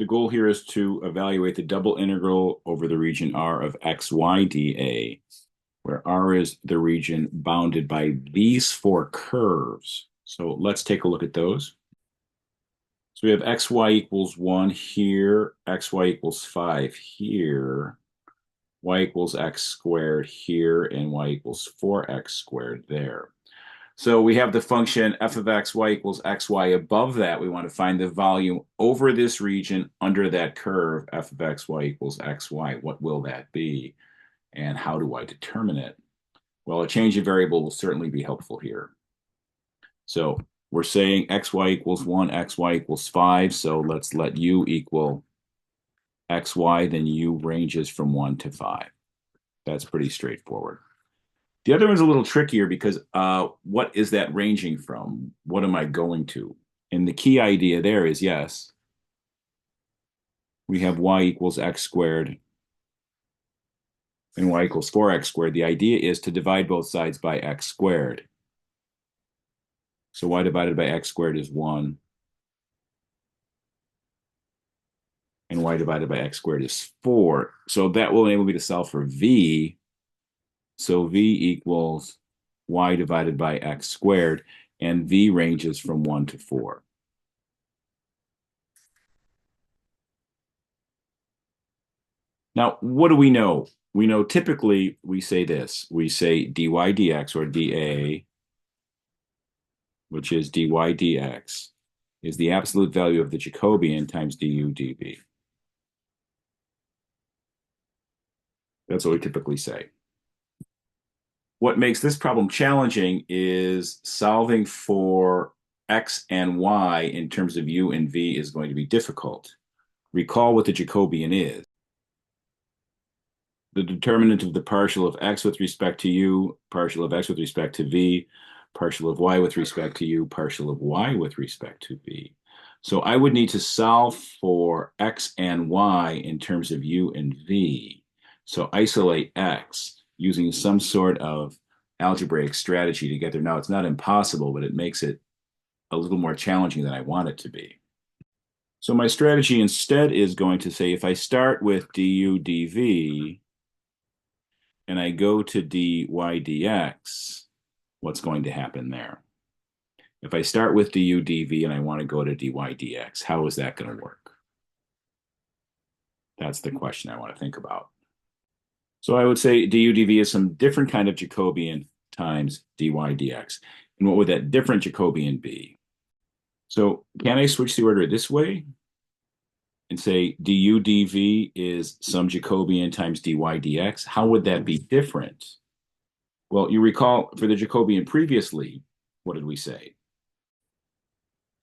The goal here is to evaluate the double integral over the region R of xy dA, where R is the region bounded by these four curves. So let's take a look at those. So we have xy equals 1 here, xy equals 5 here, y equals x squared here, and y equals 4x squared there. So we have the function f of x, y equals xy. Above that, we want to find the volume over this region under that curve, f of x, y equals xy. What will that be? And how do I determine it? Well, a change of variable will certainly be helpful here. So we're saying xy equals 1, xy equals 5. So let's let u equal xy, then u ranges from 1 to 5. That's pretty straightforward. The other one's a little trickier because what is that ranging from? What am I going to? And the key idea there is, yes, we have y equals x squared and y equals 4x squared. The idea is to divide both sides by x squared. So y divided by x squared is 1. And y divided by x squared is 4. So that will enable me to solve for v. So v equals y divided by x squared, and v ranges from 1 to 4. Now, what do we know? We know typically we say this. We say dy dx, or dA, which is dy dx, is the absolute value of the Jacobian times du dv. That's what we typically say. What makes this problem challenging is solving for x and y in terms of u and v is going to be difficult. Recall what the Jacobian is. The determinant of the partial of x with respect to u, partial of x with respect to v, partial of y with respect to u, partial of y with respect to v. So I would need to solve for x and y in terms of u and v. So isolate x using some sort of algebraic strategy to get there. Now, it's not impossible, but it makes it a little more challenging than I want it to be. So my strategy instead is going to say, if I start with du dv, and I go to dy dx, what's going to happen there? If I start with du dv and I want to go to dy dx, how is that going to work? That's the question I want to think about. So I would say du dv is some different kind of Jacobian times dy dx. And what would that different Jacobian be? So can I switch the order this way and say du dv is some Jacobian times dy dx? How would that be different? Well, you recall for the Jacobian previously, what did we say?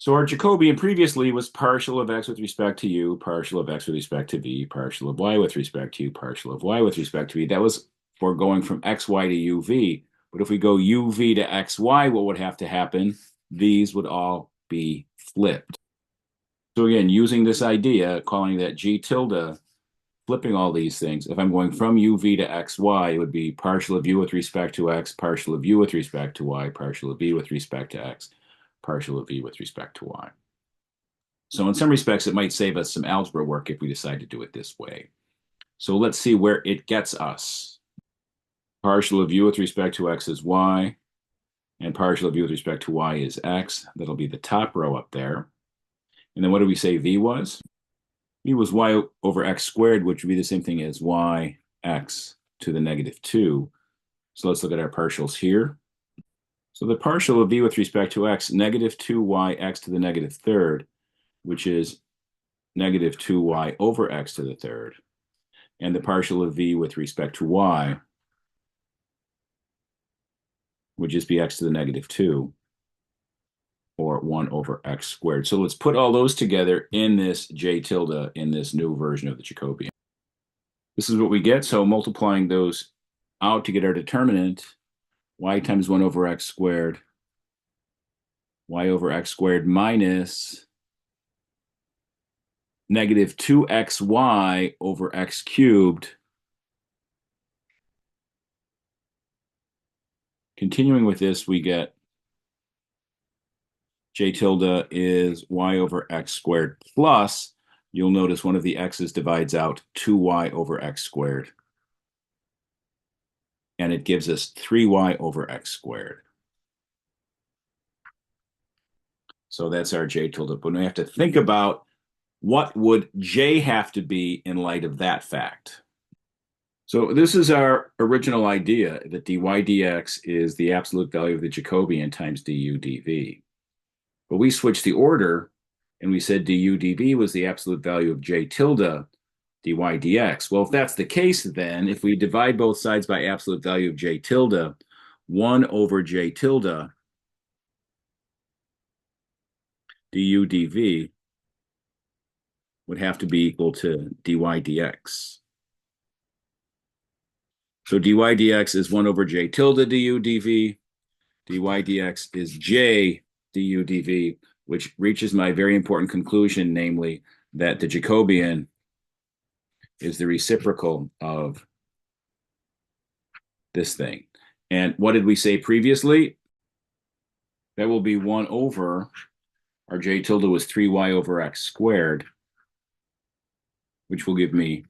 So our Jacobian previously was partial of x with respect to u, partial of x with respect to v, partial of y with respect to u, partial of y with respect to v. That was for going from xy to uv. But if we go uv to xy, what would have to happen? These would all be flipped. So again, using this idea, calling that g tilde, flipping all these things, if I'm going from uv to xy, it would be partial of u with respect to x, partial of u with respect to y, partial of v with respect to x, partial of v with respect to y. So in some respects, it might save us some algebra work if we decide to do it this way. So let's see where it gets us. Partial of u with respect to x is y, and partial of u with respect to y is x. That'll be the top row up there. And then what did we say v was? V was y over x squared, which would be the same thing as y x to the negative 2. So let's look at our partials here. So the partial of v with respect to x, negative 2y x to the negative third, which is negative 2y over x to the third. And the partial of v with respect to y would just be x to the negative 2, or 1 over x squared. So let's put all those together in this j tilde in this new version of the Jacobian. This is what we get. So multiplying those out to get our determinant, y times 1 over x squared, y over x squared minus negative 2xy over x cubed. Continuing with this, we get j tilde is y over x squared plus you'll notice one of the x's divides out 2y over x squared. And it gives us 3y over x squared. So that's our j tilde. But we have to think about what would j have to be in light of that fact. So this is our original idea that dy dx is the absolute value of the Jacobian times du dv. But we switched the order and we said du dv was the absolute value of j tilde dy dx. Well, if that's the case, then if we divide both sides by absolute value of j tilde, 1 over j tilde du dv would have to be equal to dy dx. So dy dx is 1 over j tilde du dv. Dy dx is j du dv, which reaches my very important conclusion, namely that the Jacobian is the reciprocal of this thing. And what did we say previously? That will be 1 over, our j tilde was 3y over x squared, which will give me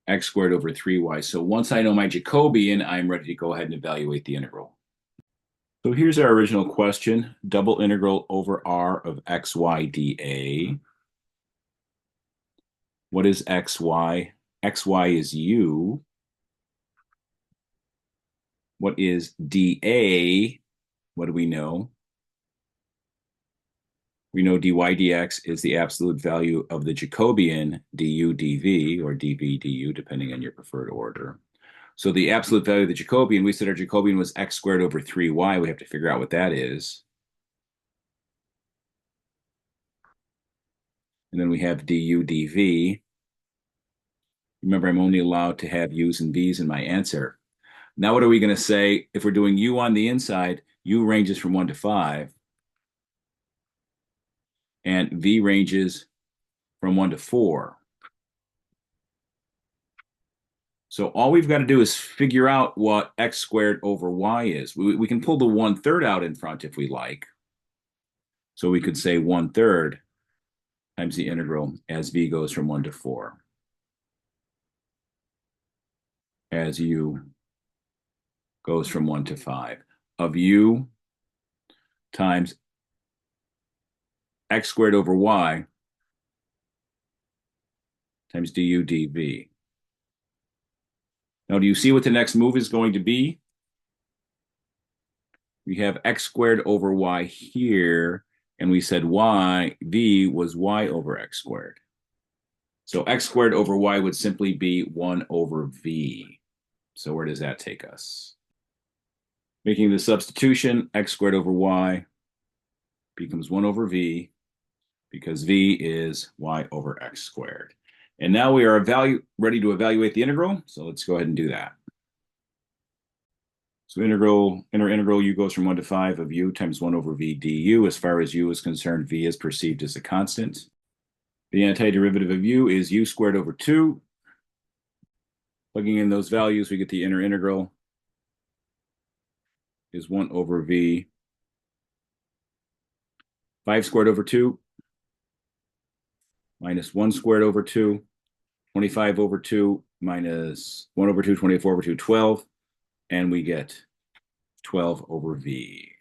x squared over 3y. So once I know my Jacobian, I'm ready to go ahead and evaluate the integral. So here's our original question, double integral over r of xy dA. What is xy? Xy is u. What is dA? What do we know? We know dy dx is the absolute value of the Jacobian du dv, or dv du, depending on your preferred order. So the absolute value of the Jacobian, we said our Jacobian was x squared over 3y. We have to figure out what that is. And then we have du dv. Remember, I'm only allowed to have u's and v's in my answer. Now what are we going to say? If we're doing u on the inside, u ranges from 1 to 5. And v ranges from 1 to 4. So all we've got to do is figure out what x squared over y is. We can pull the 1/3 out in front if we like. So we could say 1/3 times the integral as v goes from 1 to 4. As u goes from 1 to 5 of u times x squared over y times du dv. Now, do you see what the next move is going to be? We have x squared over y here, and we said v was y over x squared. So x squared over y would simply be 1 over v. So where does that take us? Making the substitution, x squared over y becomes 1 over v, because v is y over x squared. And now we are ready to evaluate the integral, so let's go ahead and do that. So inner integral u goes from 1 to 5 of u times 1 over v du. As far as u is concerned, v is perceived as a constant. The antiderivative of u is u squared over 2. Plugging in those values, we get the inner integral is 1 over v. 5 squared over 2 minus 1 squared over 2. 25 over 2 minus 1 over 2, 24 over 2, 12. And we get 12 over v.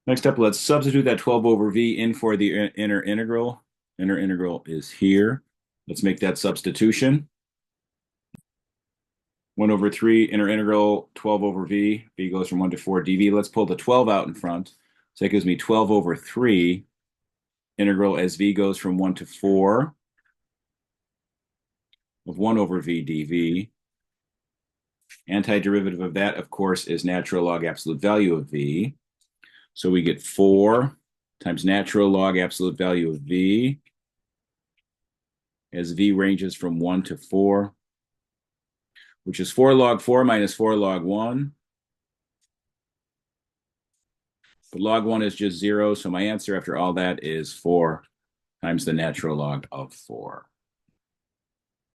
Next up, let's substitute that 12 over v in for the inner integral. Inner integral is here. Let's make that substitution. 1 over 3, inner integral, 12 over v. V goes from 1 to 4 dv. Let's pull the 12 out in front. So that gives me 12 over 3. Integral as v goes from 1 to 4 of 1 over v dv. Antiderivative of that, of course, is natural log absolute value of v. So we get 4 times natural log absolute value of v as v ranges from 1 to 4, which is 4 log 4 minus 4 log 1. But log 1 is just 0, so my answer after all that is 4 times the natural log of 4.